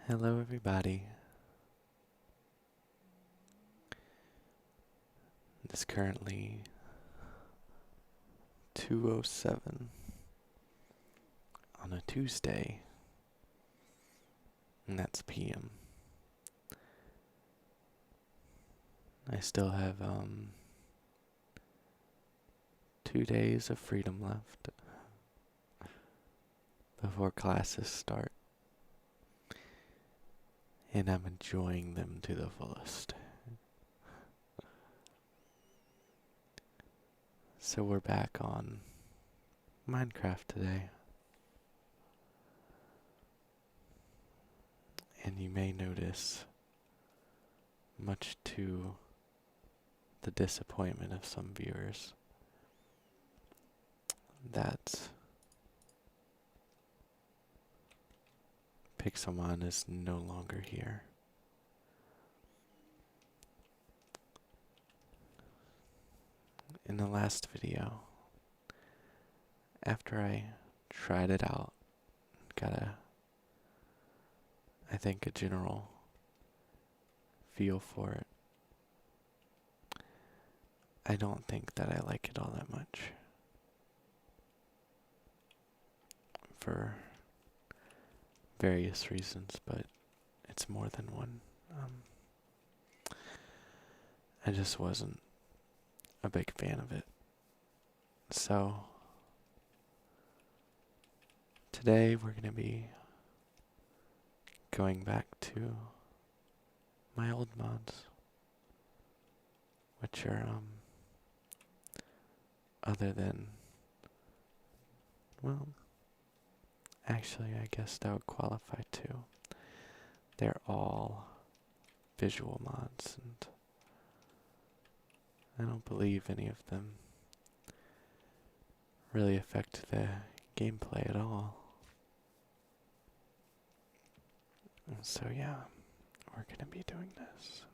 Hello, everybody. It's currently 2:07 on a Tuesday, and that's PM. I still have 2 days of freedom left before classes start, and I'm enjoying them to the fullest. So we're back on Minecraft today. And you may notice, much to the disappointment of some viewers, that Pixelmon is no longer here. In the last video, after I tried it out, got I think a general feel for it, I don't think that I like it all that much. For various reasons, but it's more than one. I just wasn't a big fan of it. So, today we're going to be going back to my old mods, which are, other than, well, actually, I guess that would qualify too. They're all visual mods, and I don't believe any of them really affect the gameplay at all. And so yeah, we're gonna be doing this.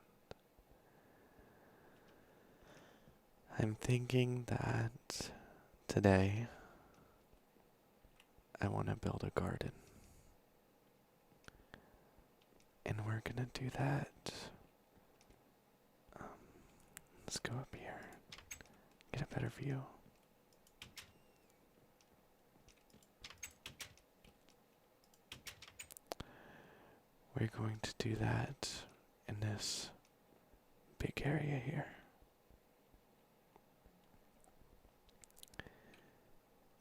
I'm thinking that today I want to build a garden. And we're gonna do that. Let's go up here, get a better view. We're going to do that in this big area here.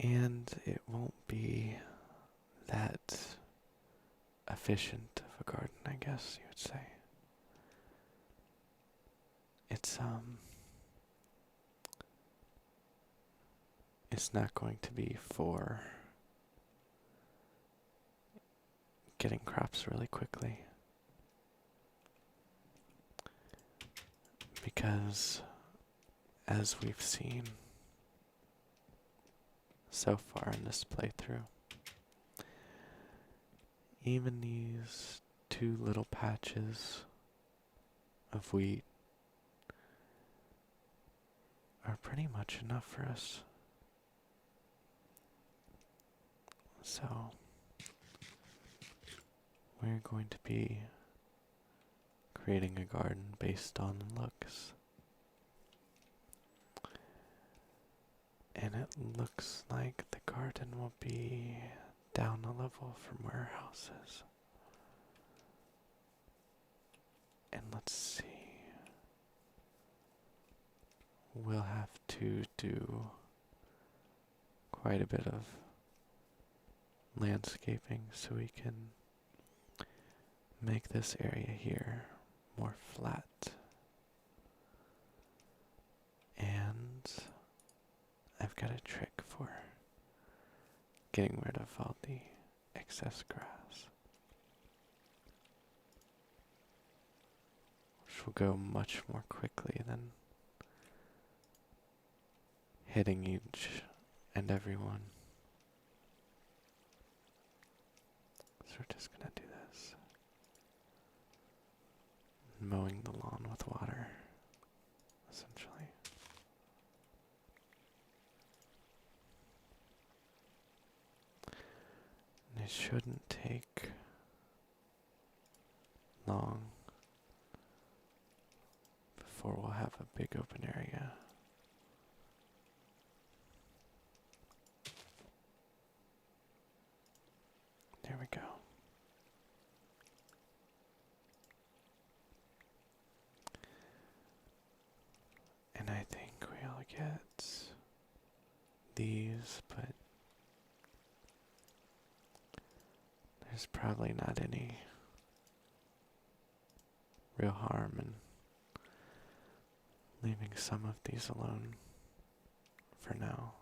And it won't be that efficient of a garden, I guess you would say. It's not going to be for getting crops really quickly, because as we've seen so far in this playthrough, even these 2 little patches of wheat are pretty much enough for us. So we're going to be creating a garden based on looks. And it looks like the garden will be down a level from where our house is. And let's see. We'll have to do quite a bit of landscaping so we can make this area here more flat. And I've got a trick for getting rid of all the excess grass, which will go much more quickly than hitting each and every one. So we're just gonna do this. Mowing the lawn with water, essentially. And it shouldn't take long before we'll have a big open area. There we go. And I think we'll get these, but there's probably not any real harm in leaving some of these alone for now.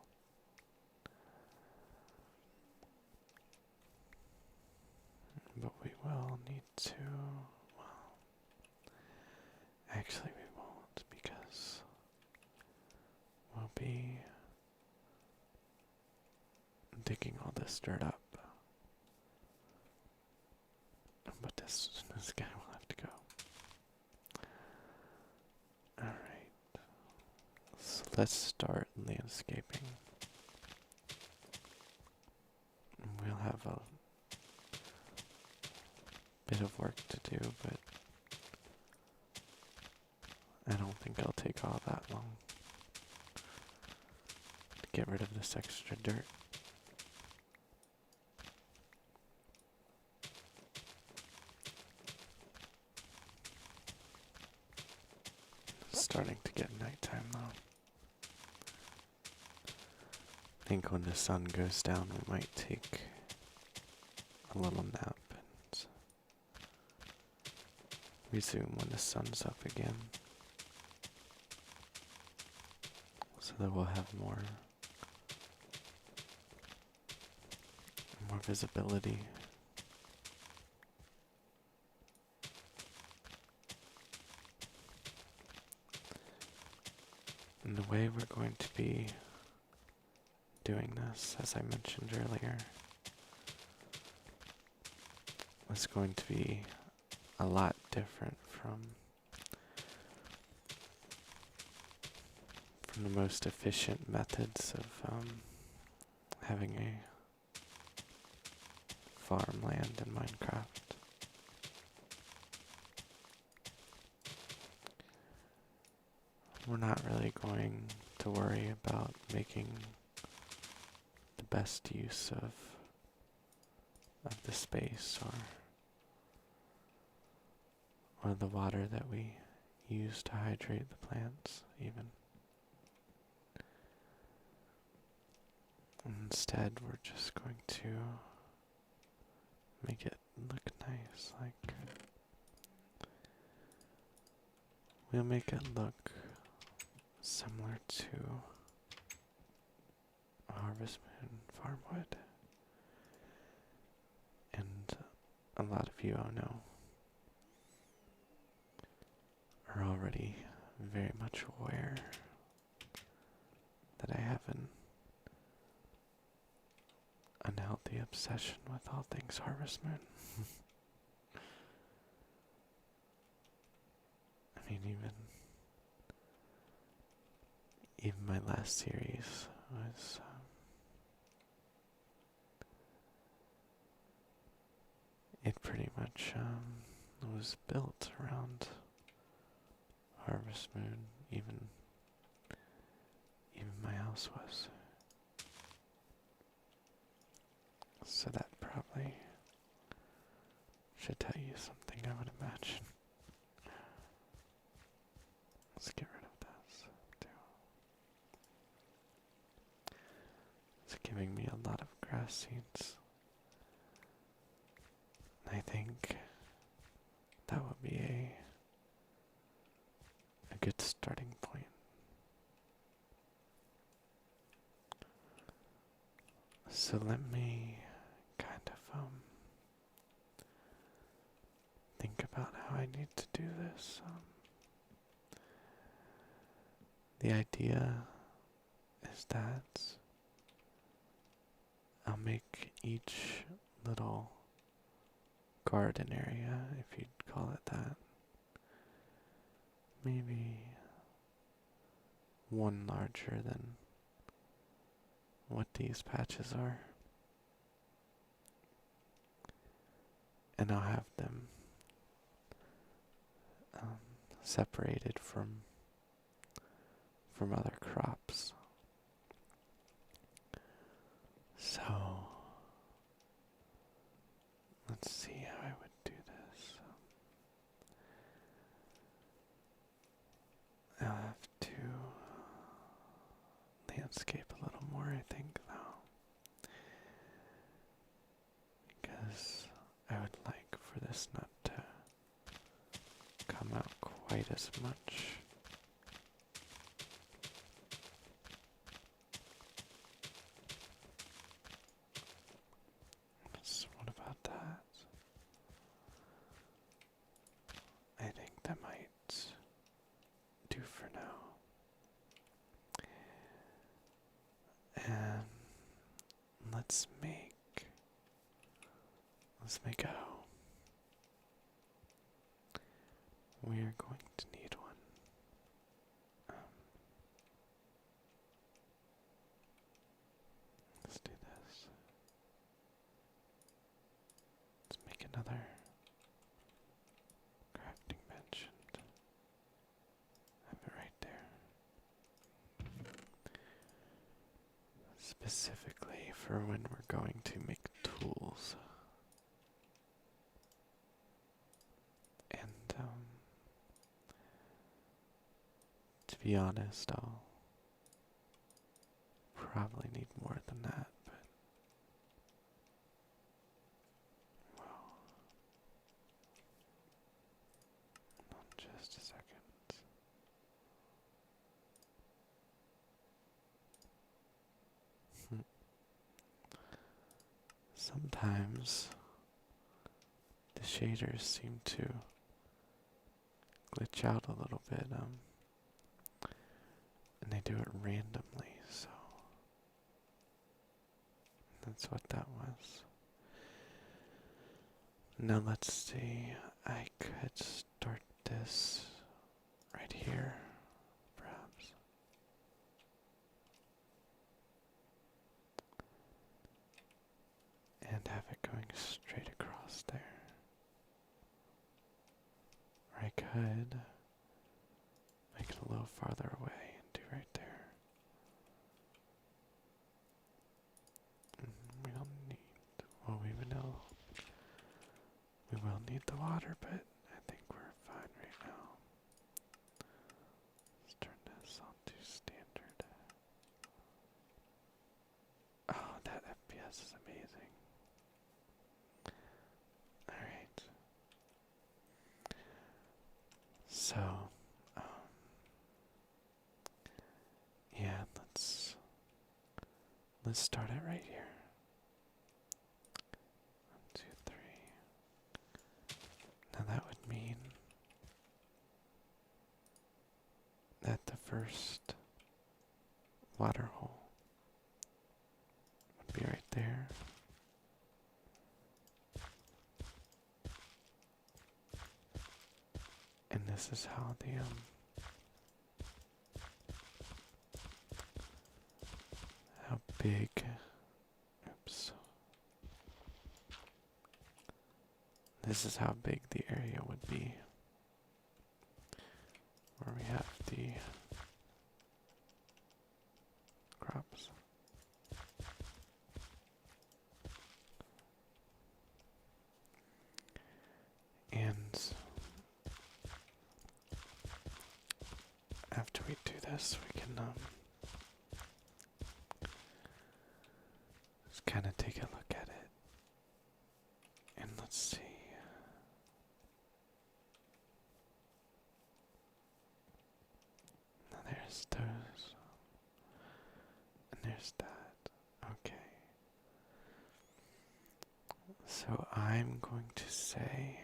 But we will need to, well, actually we won't, because we'll be digging all this dirt up. But this guy will have to go. Alright. So let's start landscaping. We'll have a bit of work to do, but I don't think it'll take all that long to get rid of this extra dirt. It's starting to get nighttime though. I think when the sun goes down we might take a little nap and resume when the sun's up again, so that we'll have more visibility. And the way we're going to be doing this, as I mentioned earlier, is going to be a lot different from the most efficient methods of having a farmland in Minecraft. We're not really going to worry about making the best use of the space or the water that we use to hydrate the plants, even. Instead, we're just going to make it look nice. Like, we'll make it look similar to Harvest Moon Farmwood. And a lot of you I know are already very much aware that I have an unhealthy obsession with all things Harvest Moon. I mean, even my last series was it pretty much was built around Harvest Moon. Even my house was. So that probably should tell you something, I would imagine. Let's get rid of this too. It's giving me a lot of grass seeds. I think that would be a good starting point. So let me kind of think about how I need to do this. The idea is that I'll make each little garden area, if you'd call it that, maybe one larger than what these patches are. And I'll have them separated from other crops. So let's see how I would do this. I'll have to landscape a little more, I think, though, because I would like for this not to come out quite as much. So what about that? I think that might do for now. And let's make a hoe. We are going to need one. Let's do this. Let's make another crafting bench and have it right there. Specifically for when we're going to make tools. And to be honest, I'll probably need more than that, but well, hold on just a second. Sometimes the shaders seem to glitch out a little bit, and they do it randomly, so that's what that was. Now let's see, I could start this right here, perhaps. And have it going straight across there. Or I could make it a little farther away and do right there. We don't need, well, we will need the water, but I think we're fine right now. Let's turn this on to standard. Oh, that FPS is amazing. Alright. So, yeah, let's start it right here. 1, 2, 3. Now that would mean that the first water hole would be right there. And this is how the how big, oops. This is how big the area would be where we have the crops. And after we do this, we can just kind of take a look at it. And let's see. Now there's those. And there's that. Okay. So I'm going to say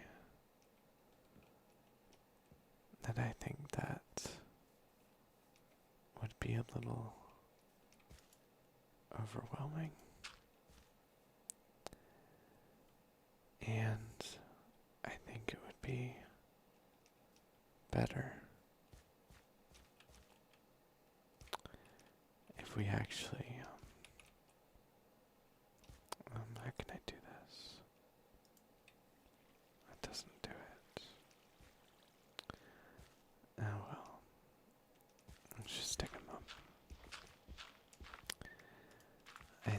that I think that would be a little overwhelming. And I think it would be better if we actually, how can I do this? That doesn't do it.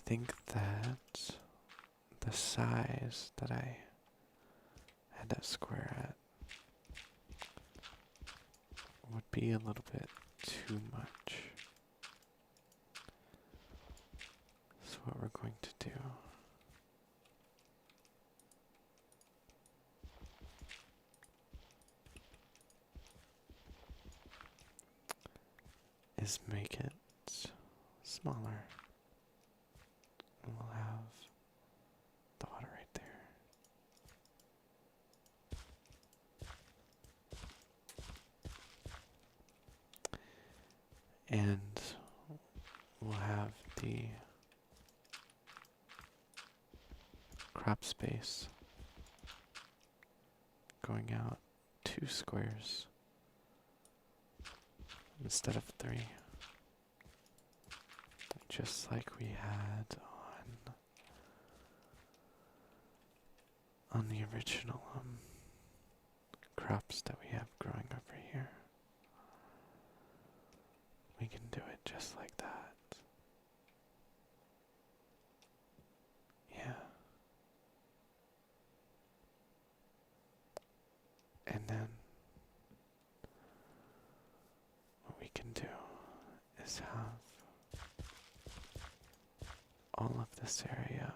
think that the size that I had that square at would be a little bit too much. So what we're going to do is make it smaller. And we'll have the water right there. And we'll have the crop space going out 2 squares instead of 3, just like we had on the original crops that we have growing over here. We can do it just like that. Yeah. And then what we can do is have all of this area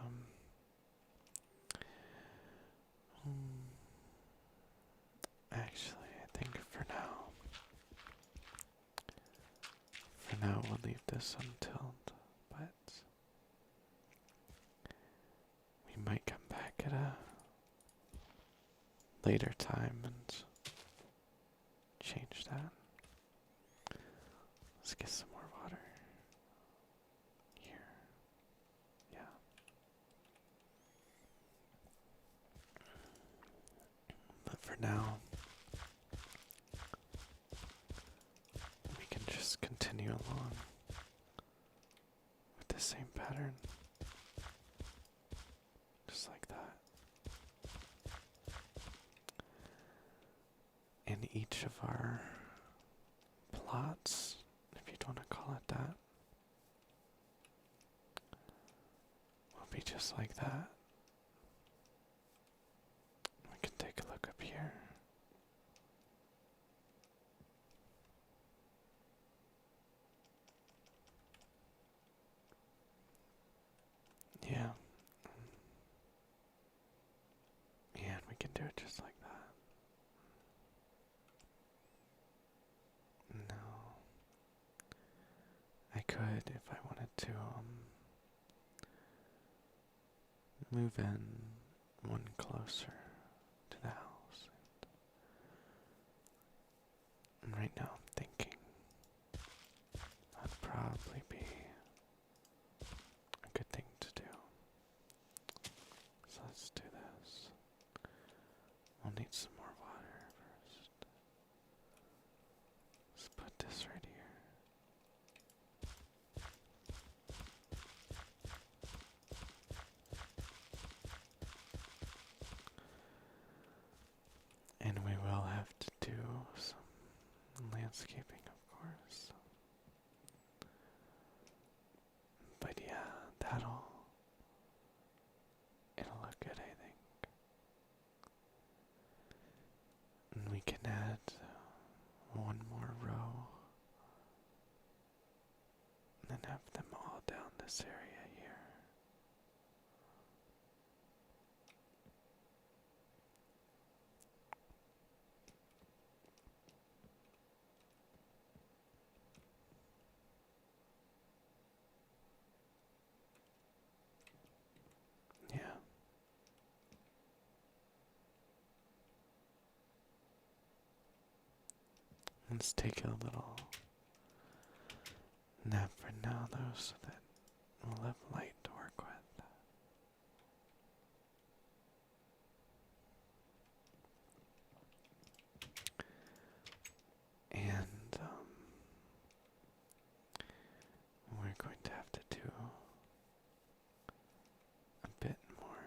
actually, I think for now we'll leave this untilled, but we might come back at a later time and change that. Let's get some more water here. Yeah. But for now, we can just continue along with the same pattern. Just like that. And each of our plots, if you don't want to call it that, will be just like that. We can take a look up here. Yeah. Yeah, and we can do it just like that. No. I could, if I wanted to, move in one closer to the house. And right now I'm thinking that'd probably be a good thing to do. So let's do this. We'll need some more water first. Let's put this right here. And we will have to do some landscaping, of course. But yeah, it'll look good, I think. And we can add one more row and then have them all down this area here. Yeah. Let's take a little nap for now, though, so that we'll have light to work with. And we're going to have to do a bit more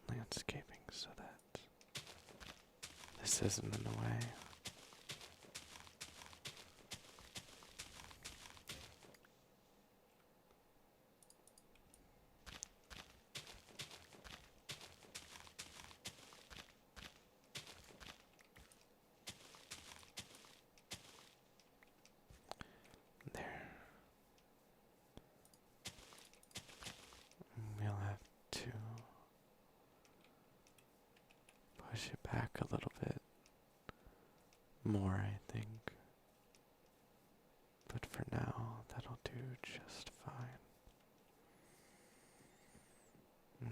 landscaping so that this isn't in the way. back a little bit more, I think. But for now, that'll do just fine.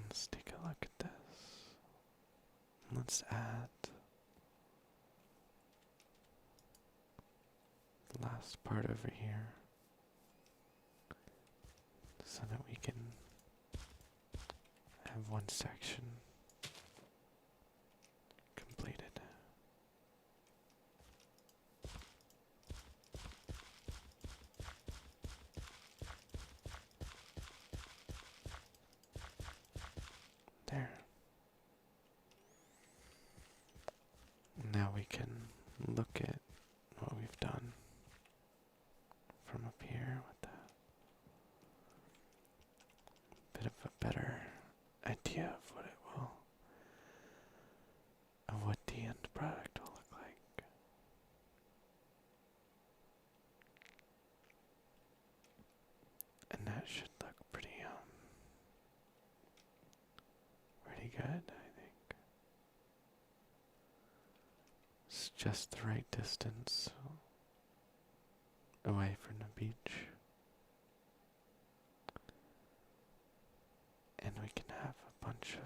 Let's take a look at this. Let's add the last part over here so that we can have one section completed. There. Now we can look at what we've done from up here with a bit of a better idea of what the end product will look like. And that should look pretty good, I think. It's just the right distance away from the beach. And we can have a bunch of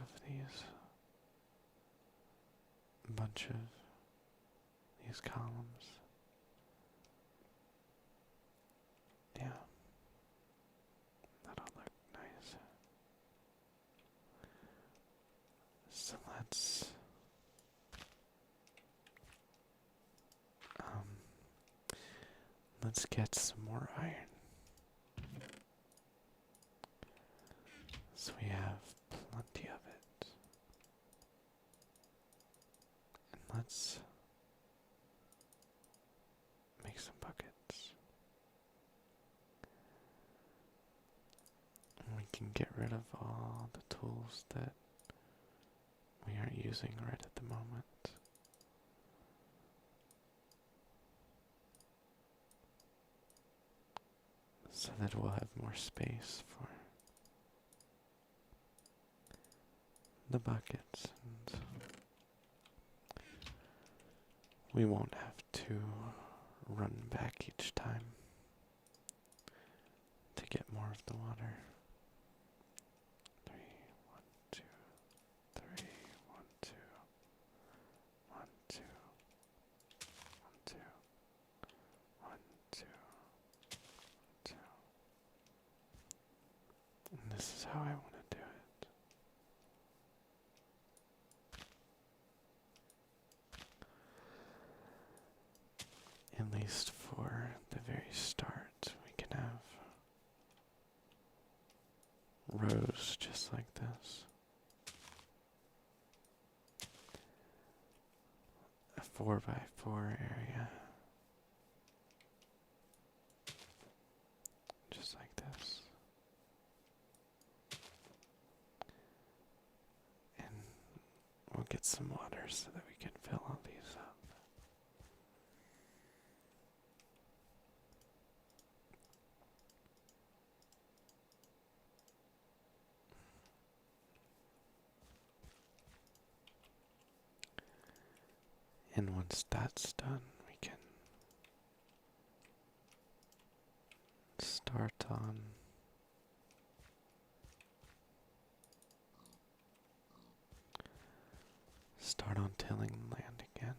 these columns. Yeah. That'll look nice. So let's get some more iron. So we have plenty of it. And let's make some buckets. And we can get rid of all the tools that we aren't using right at the moment. So that we'll have more space for the buckets, and we won't have to run back each time to get more of the water. 3, 1, 2, 3, 1, 2, 1, 2, 1, 2, 1, 2, 2. And this is how I want to do it. At least for the very start, we can have rows just like this. A 4x4 area. Just like this. And we'll get some water so that we can fill all these up. And once that's done, we can start on tilling the land again.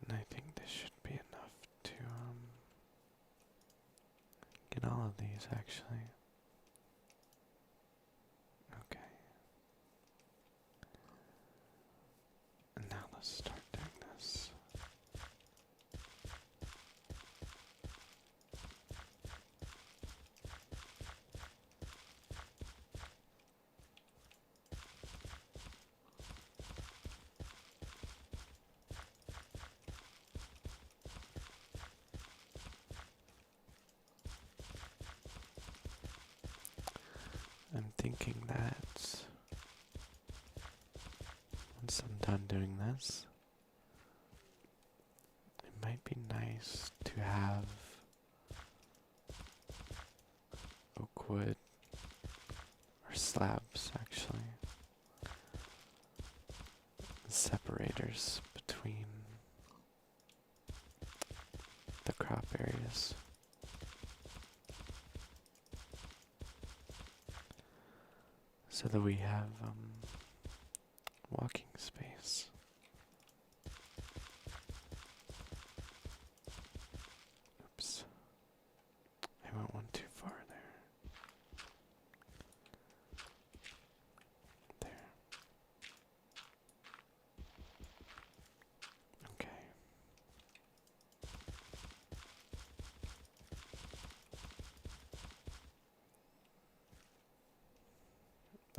And I think this should be enough to get all of these actually. Okay. And now let's start doing this. I'm thinking that once I'm done doing this, it might be nice to have, oh, wood, or slabs actually, separators between the crop areas. So that we have walking space. Oops. I went one too far there. There. Okay.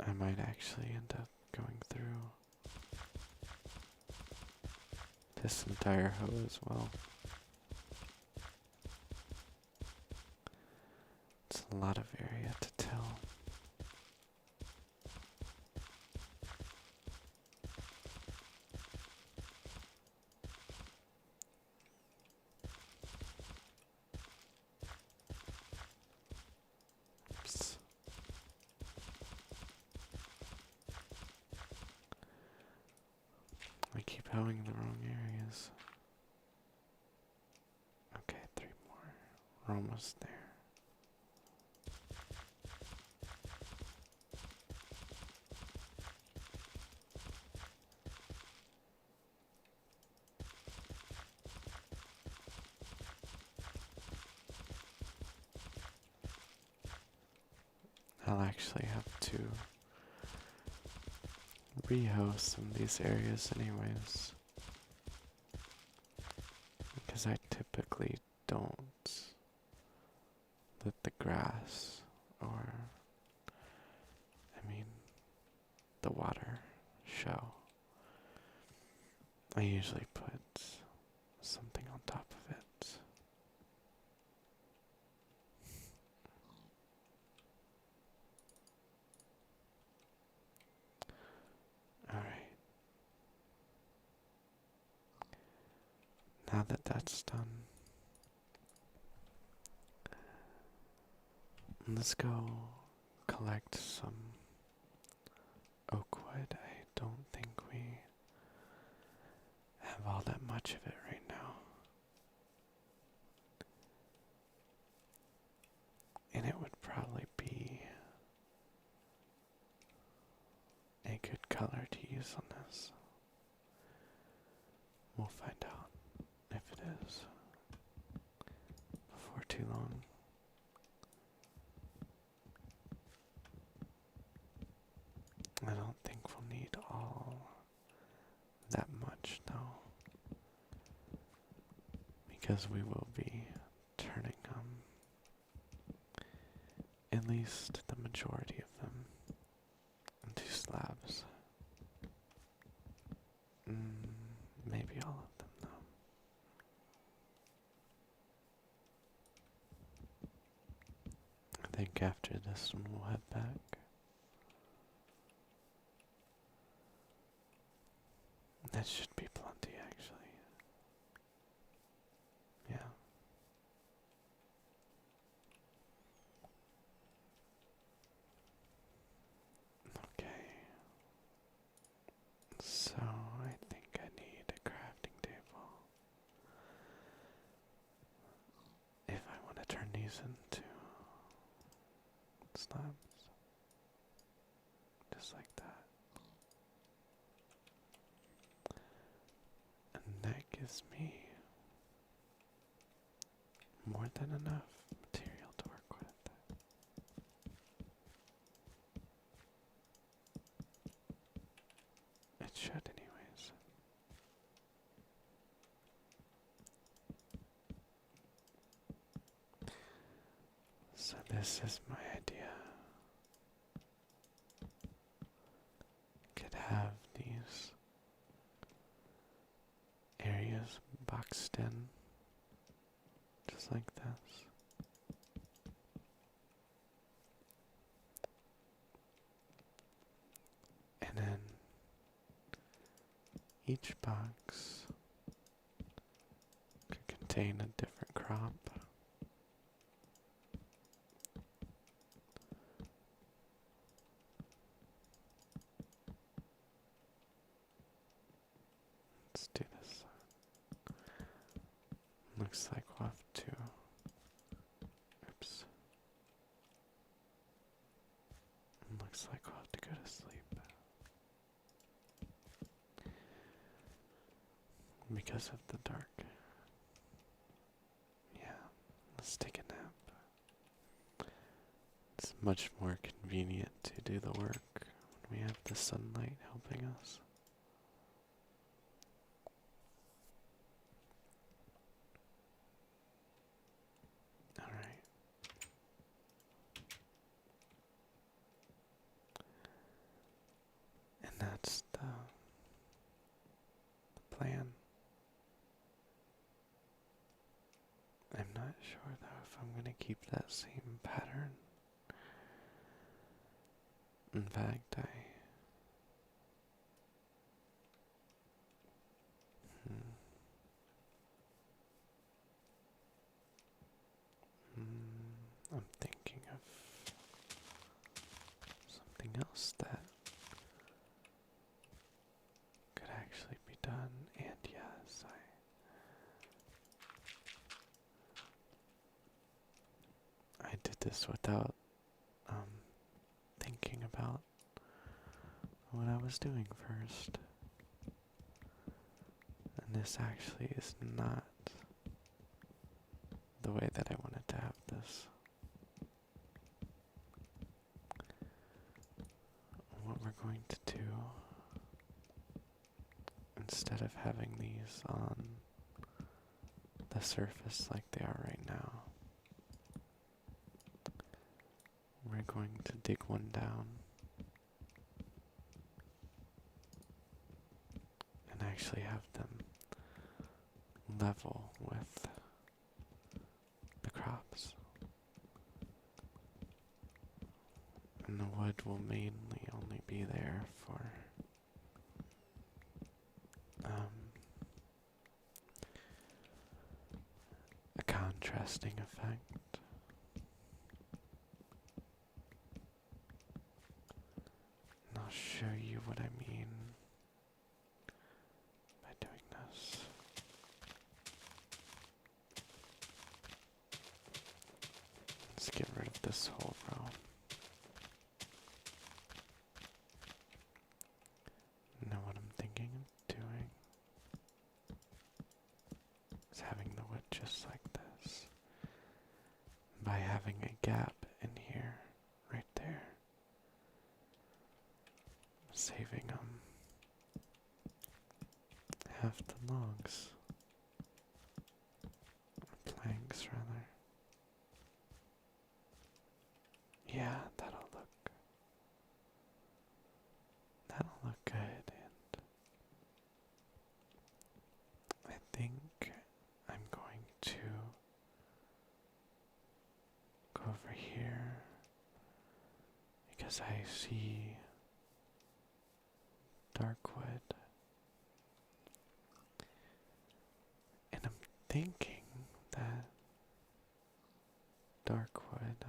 I might actually end up going through this entire hoe as well. It's a lot of area to tell. Oops. I keep hoeing the wrong areas. Okay, 3 more. We're almost there. I'll actually have to rehoe some of these areas anyways, because I typically don't let the grass or, the water show. I usually put something on top of it. Alright. Now that that's done, let's go collect some oak wood. I don't think we have all that much of it right now. And it would probably be a good color to use on this. We'll find out if it is before too long. I don't think we'll need all that much though, because we will be turning at least the majority of them into slabs. Maybe all of them though. I think after this one we'll head back. That should be plenty actually. Yeah. Okay. So I think I need a crafting table if I want to turn these into slabs. Just like that. And that gives me more than enough material to work with. It should anyways. So this is my idea. Could have these areas boxed in, just like this. And then each box could contain a different crop. Looks like we'll have to. Oops. Looks like we'll have to go to sleep. Because of the dark. Yeah, let's take a nap. It's much more convenient to do the work when we have the sunlight helping us. Alright. And that's the plan. I'm not sure though if I'm going to keep that same pattern. In fact, I'm thinking of something else that could actually be done, and yes, I did this without thinking about what I was doing first. And this actually is not the way that I wanted to have this. What we're going to do, instead of having these on the surface like they are right now, we're going to dig one down and actually have them level with the crops. And the wood will mainly only be there for a contrasting effect. And I'll show you what I mean by doing this. Let's get rid of this whole row. Now what I'm thinking of doing is having the wood just like this. By having a gap in here, right there. Saving half the logs. Or planks, rather. Yeah, that'll look good, and I think I'm going to go over here because I see dark wood, and I'm thinking that dark wood,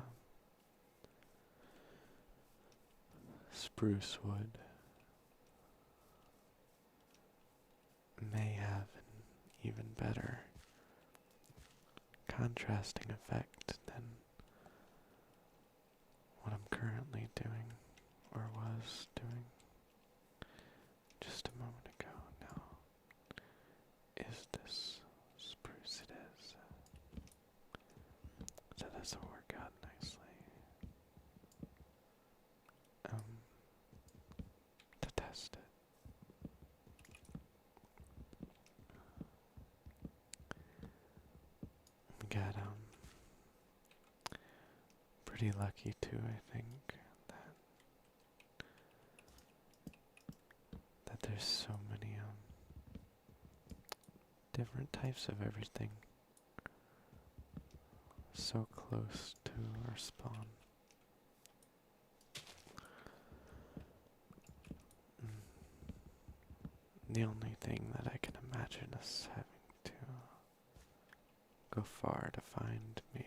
spruce wood, may have an even better contrasting effect than what I'm currently doing, or was doing just a moment ago. Now, is this spruce? It is. So this will work out nicely. To test it. We got pretty lucky too, I think, that there's so many different types of everything so close to our spawn. The only thing that I can imagine us having to go far to find, maybe,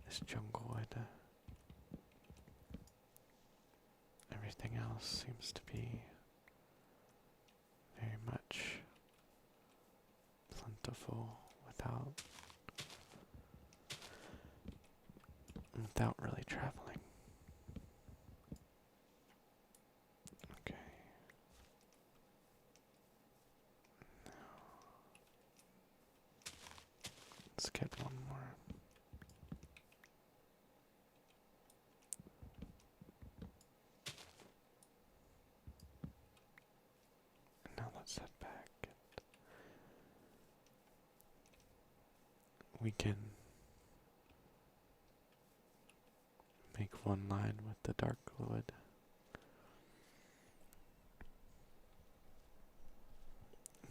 is jungle wood. Everything else seems to be very much plentiful without really traveling. Okay. Let's get one more. Now let's head back. We can make one line with the dark fluid.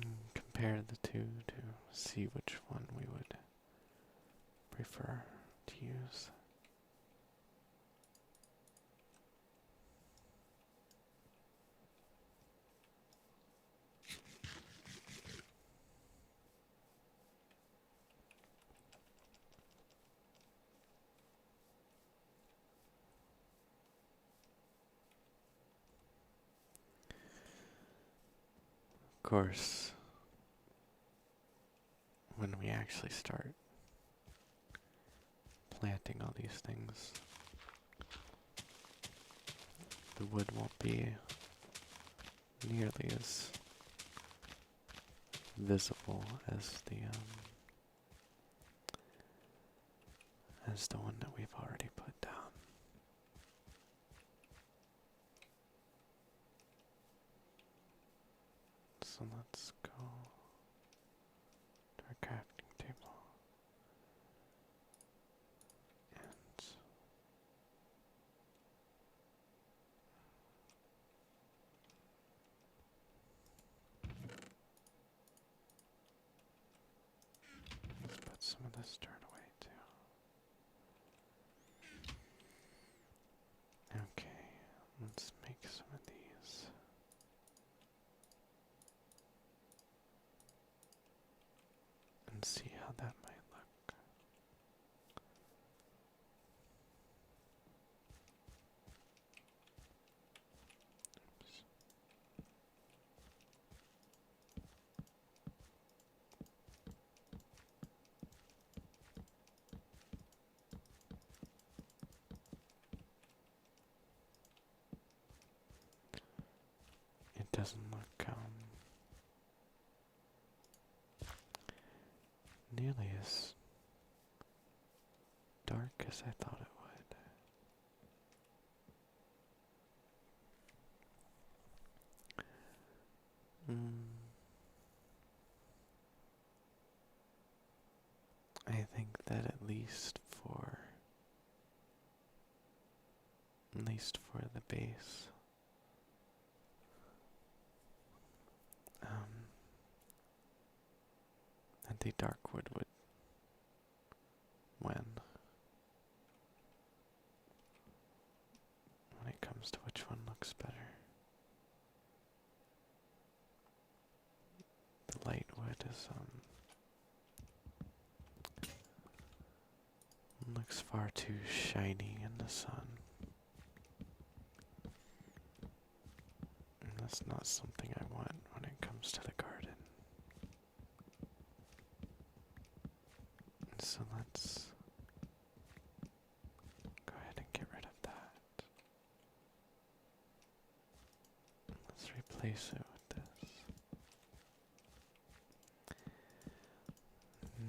And compare the two to see which one we would prefer to use. Of course, when we actually start planting all these things, the wood won't be nearly as visible as the one that we've already put down. So let's go to our crafting table and let's put some of this dirt away too. Okay, let's make some of these. And see how that might look. Oops. It doesn't look nearly as dark as I thought it would. I think that at least for the base, that the dark wood would when it comes to which one looks better. The light wood is looks far too shiny in the sun. And that's not something I want when it comes to the garden. So let's go ahead and get rid of that. Let's replace it with this.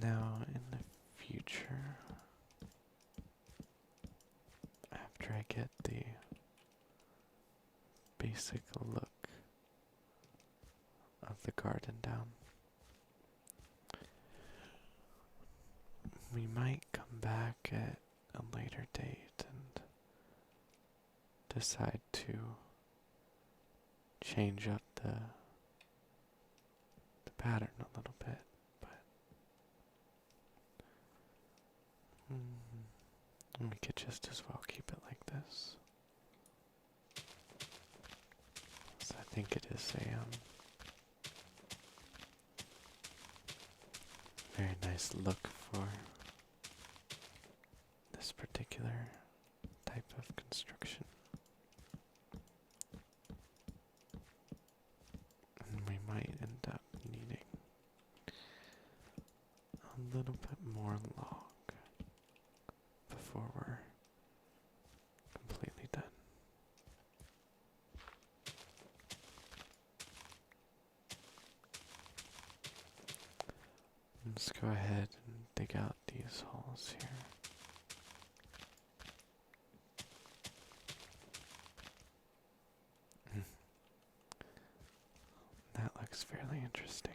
Now in the future, after I get the basic look of the garden down, we might come back at a later date and decide to change up the pattern a little bit, but we could just as well keep it like this. So I think it is a very nice look for this particular type of construction. And we might end up needing little bit more log before we're completely done. Let's go ahead and dig out these holes here. That looks fairly interesting,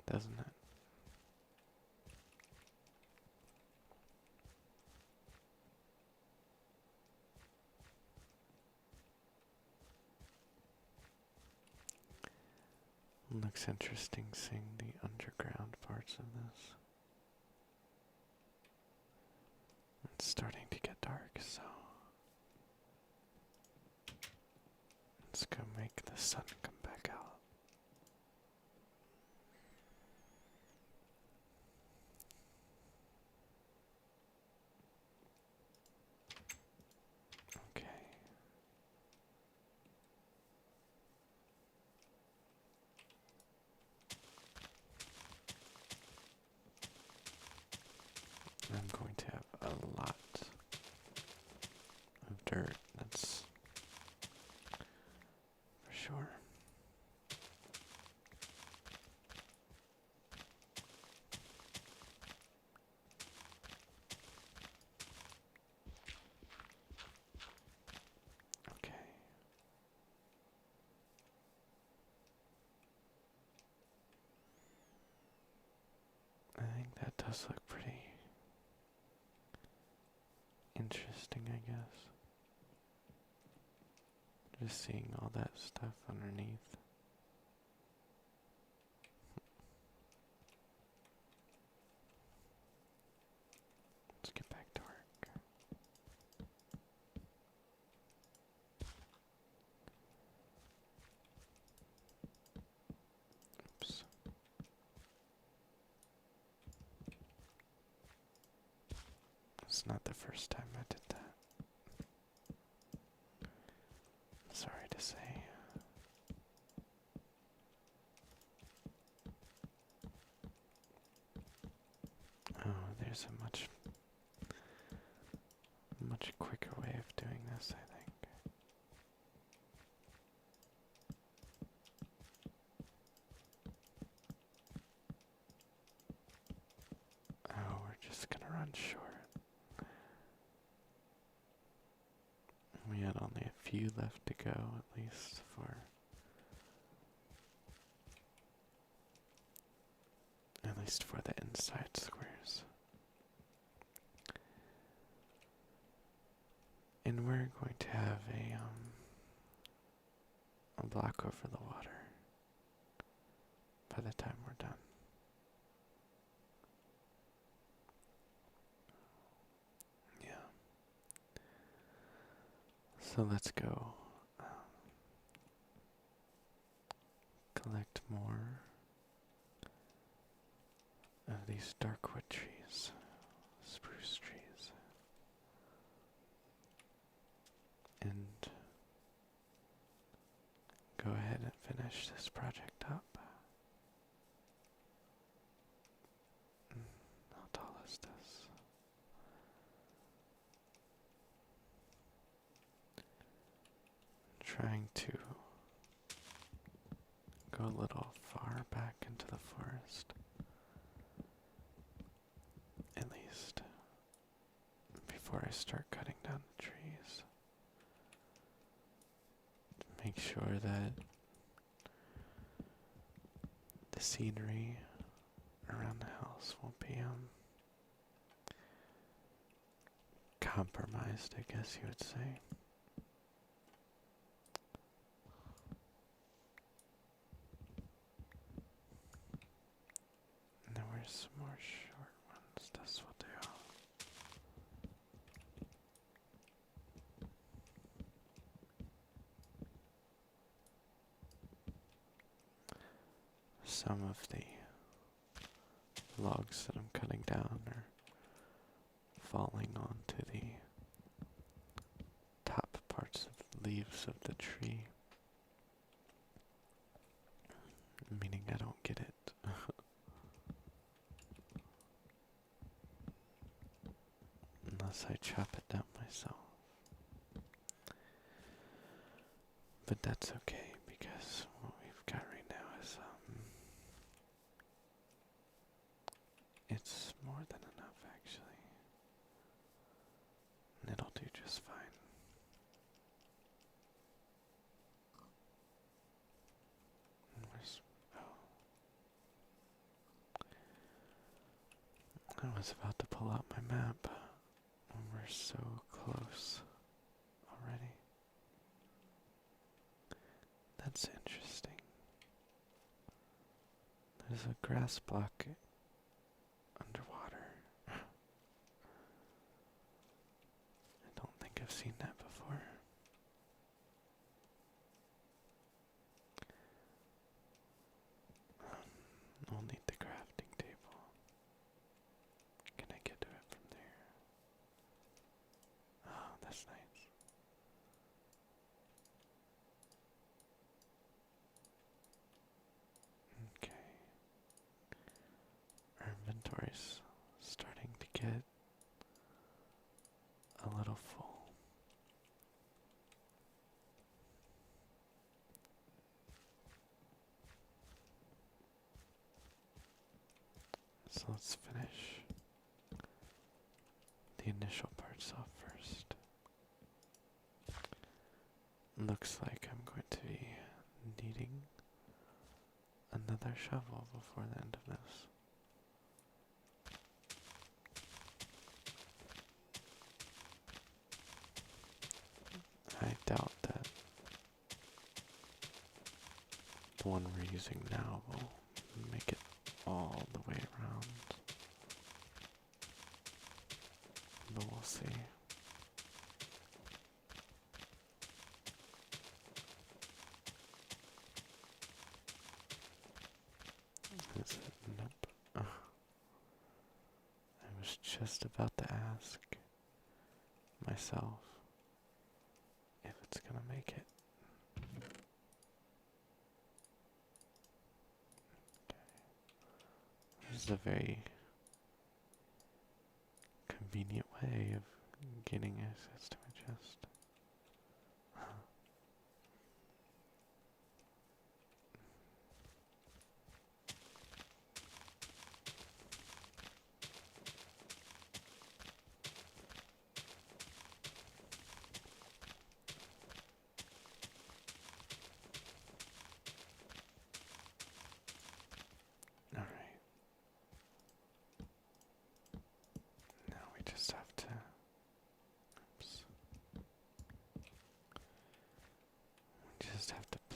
doesn't it? Looks interesting seeing the underground parts of this. It's starting to get dark, so let's go make the sun come back out. Okay. I'm going to have a lot of dirt, that's for sure. Okay. I think that does look pretty interesting, I guess. Just seeing all that stuff underneath. Let's get back to work. Oops. It's not the first time I did that. Sorry to say. Oh, there's a much quicker way of doing this, I think. Oh, we're just gonna run short. We had only a few left to go, at least for the inside squares. And we're going to have a block over the water by the time we're done. Yeah. So let's go collect more of these darkwood trees, spruce trees, and go ahead and finish this project up. How tall is this? Trying to go a little far back into the forest, at least before I start cutting down the trees. To make sure that the scenery around the house won't be compromised, I guess you would say. And then where's some more short ones? This will do. Some of the logs that I'm cutting down are falling onto the top parts of the leaves of the tree, meaning I don't get it. unless I chop it down myself. But that's okay because what we've got right now is it's more than enough actually. And it'll do just fine. I was about to pull out my map, and we're so close already. That's interesting. There's a grass block underwater. I don't think I've seen that before. I'll need the crafting table. Can I get to it from there? Oh, that's nice. Okay. Our inventory's starting to get a little full. So let's finish the initial parts off first. Looks like I'm going to be needing another shovel before the end of this. I doubt that the one we're using now will make it all the way around. But we'll see. Is it? Nope. I was just about to ask myself if it's gonna make it. This is a very convenient way of getting access to my chest.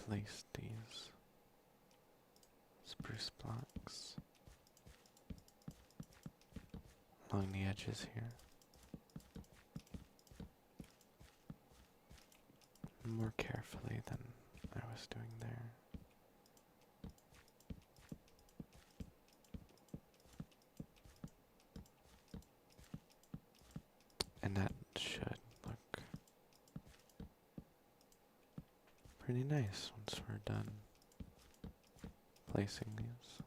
Place these spruce blocks along the edges here. More carefully than I was doing there. And that should look pretty nice once we're done placing these.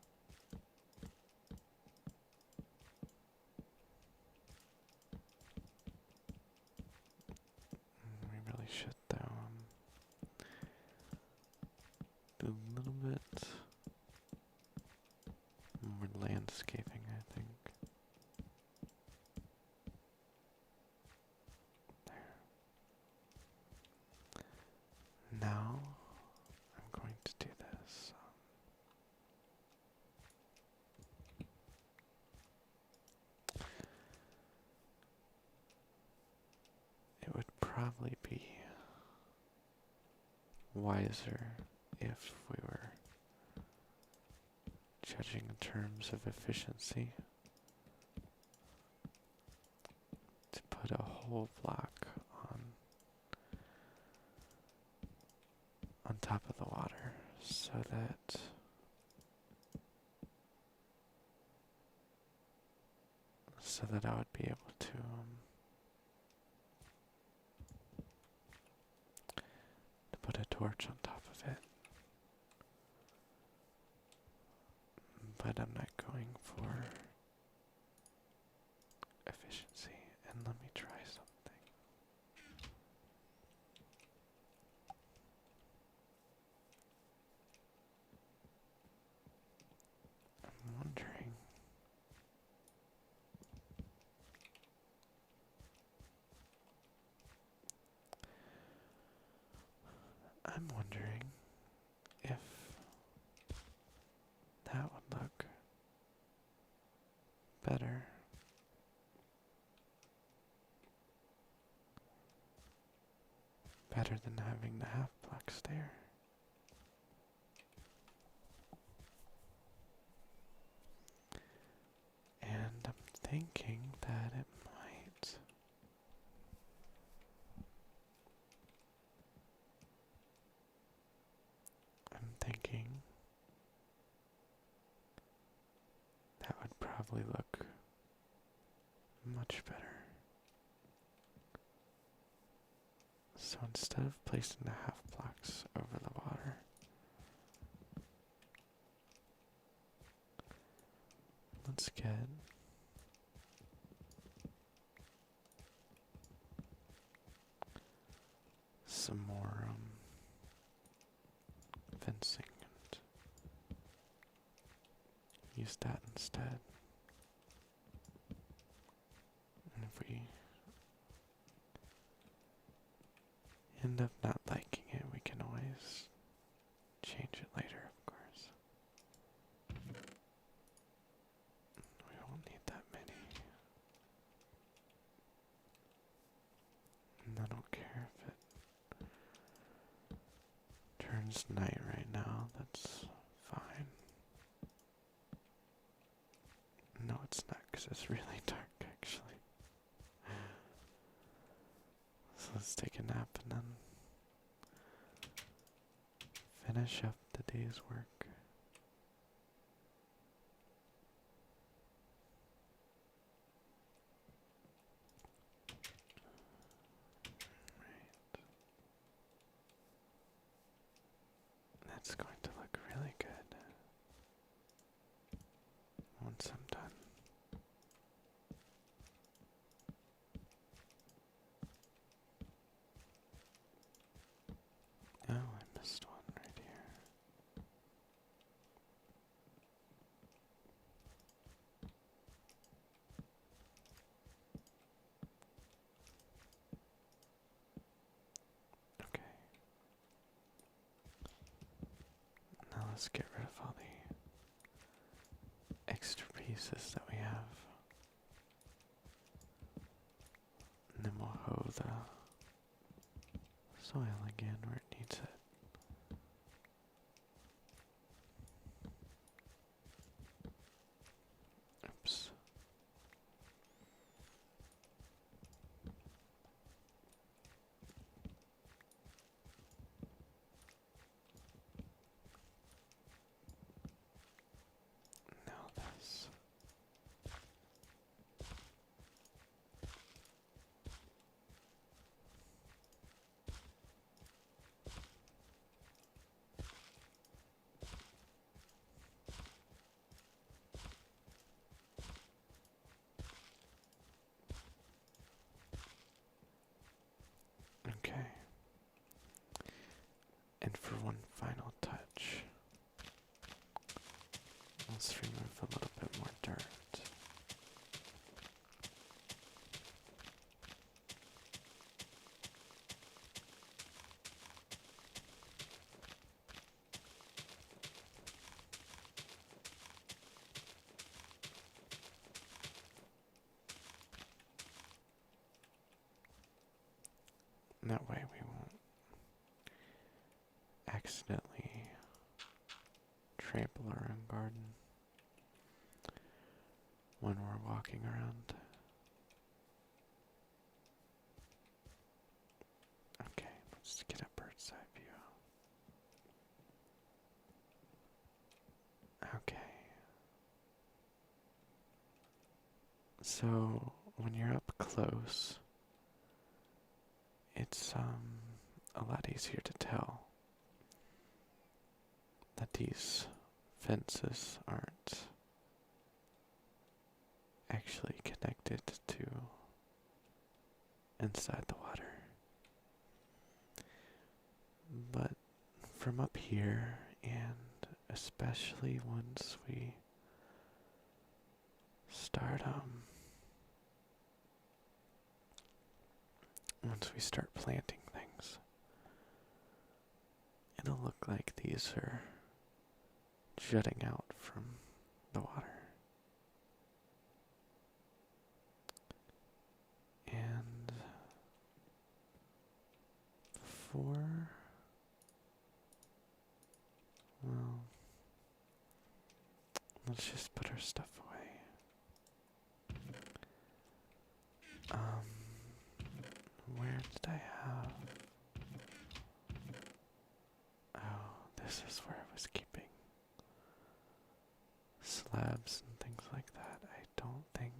We really should though do a little bit more landscaping, I think. Now I'm going to do this. It would probably be wiser if we were judging in terms of efficiency to put a whole block on top of the water so that I would be able to put a torch on top of it. But I'm not going for efficiency, and let me try. I'm wondering if that would look better. Better than having the half-plex there. And I'm thinking that it might. I'm thinking that would probably look much better. So instead of placing the half-plex over the water, let's get some more fencing and use that instead. And if we end up not liking it, we can always change it later, of course. We won't need that many. And I don't care if it turns night right now, that's fine. No, it's not, because it's really dark, actually. So let's take a nap and then finish up the day's work. Right. That's going to look really good once I'm done. Oh, I missed one right here. Okay. Now let's get rid of all the extra pieces that we have. And then we'll hoe the soil again where it needs it. Oops. Now this. Okay. And for one final touch, let's remove a little bit more dirt. And that way we won't accidentally trample our own garden when we're walking around. Okay, let's get a bird's eye view. Okay. So when you're up close, it's a lot easier to tell that these fences aren't actually connected to inside the water. But from up here, and especially once we start planting things, they'll look like these are jutting out from the water. And well, let's just put our stuff away. Where did I have? Oh, this is where I was keeping slabs and things like that. I don't think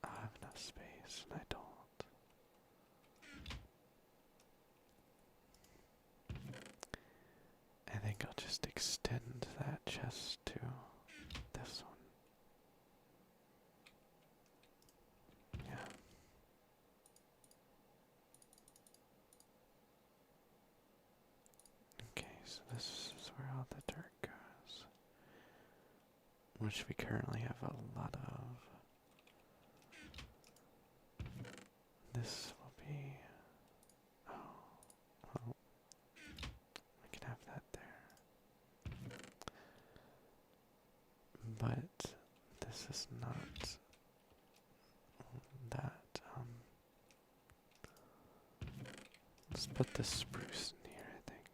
I have enough space, and I don't. I think I'll just extend that chest to this one. Yeah. Okay, so this is where all the dirt goes, which we currently have a lot of. This will be, oh, well, we can have that there. But this is not that, let's put the spruce in here, I think.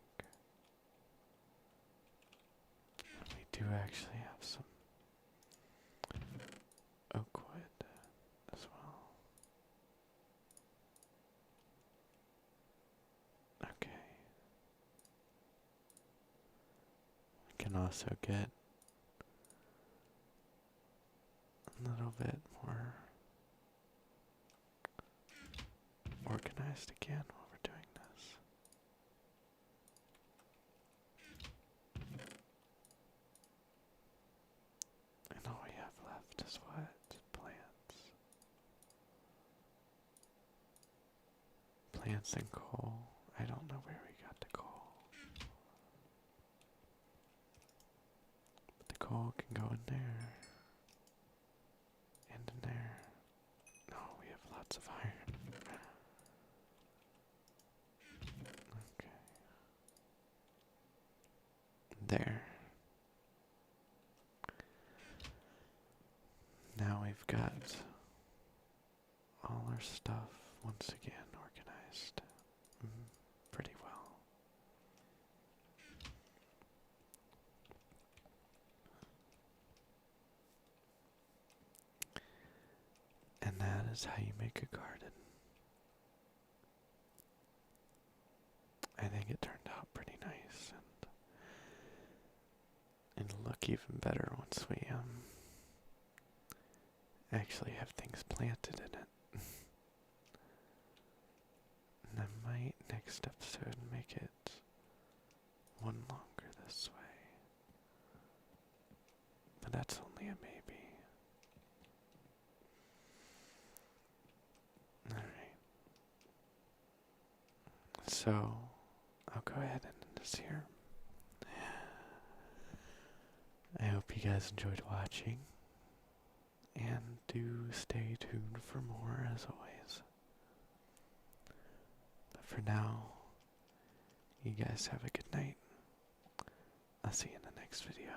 We do actually have some oak wood as well. Okay. We can also get a little bit more organized again while we're doing this. And all we have left is what? Plants. Plants and coal. I don't know where we got the coal. But the coal can go in there. And in there. No, we have lots of iron. Okay. There. Now we've got all our stuff once again organized pretty well. And that is how you make a garden. I think it turned out pretty nice, and it'll look even better once we actually have things planted in it. And I might next episode make it one longer this way. But that's only a maybe. Alright. So, I'll go ahead and end this here. I hope you guys enjoyed watching. And do stay tuned for more as always. But for now, you guys have a good night. I'll see you in the next video.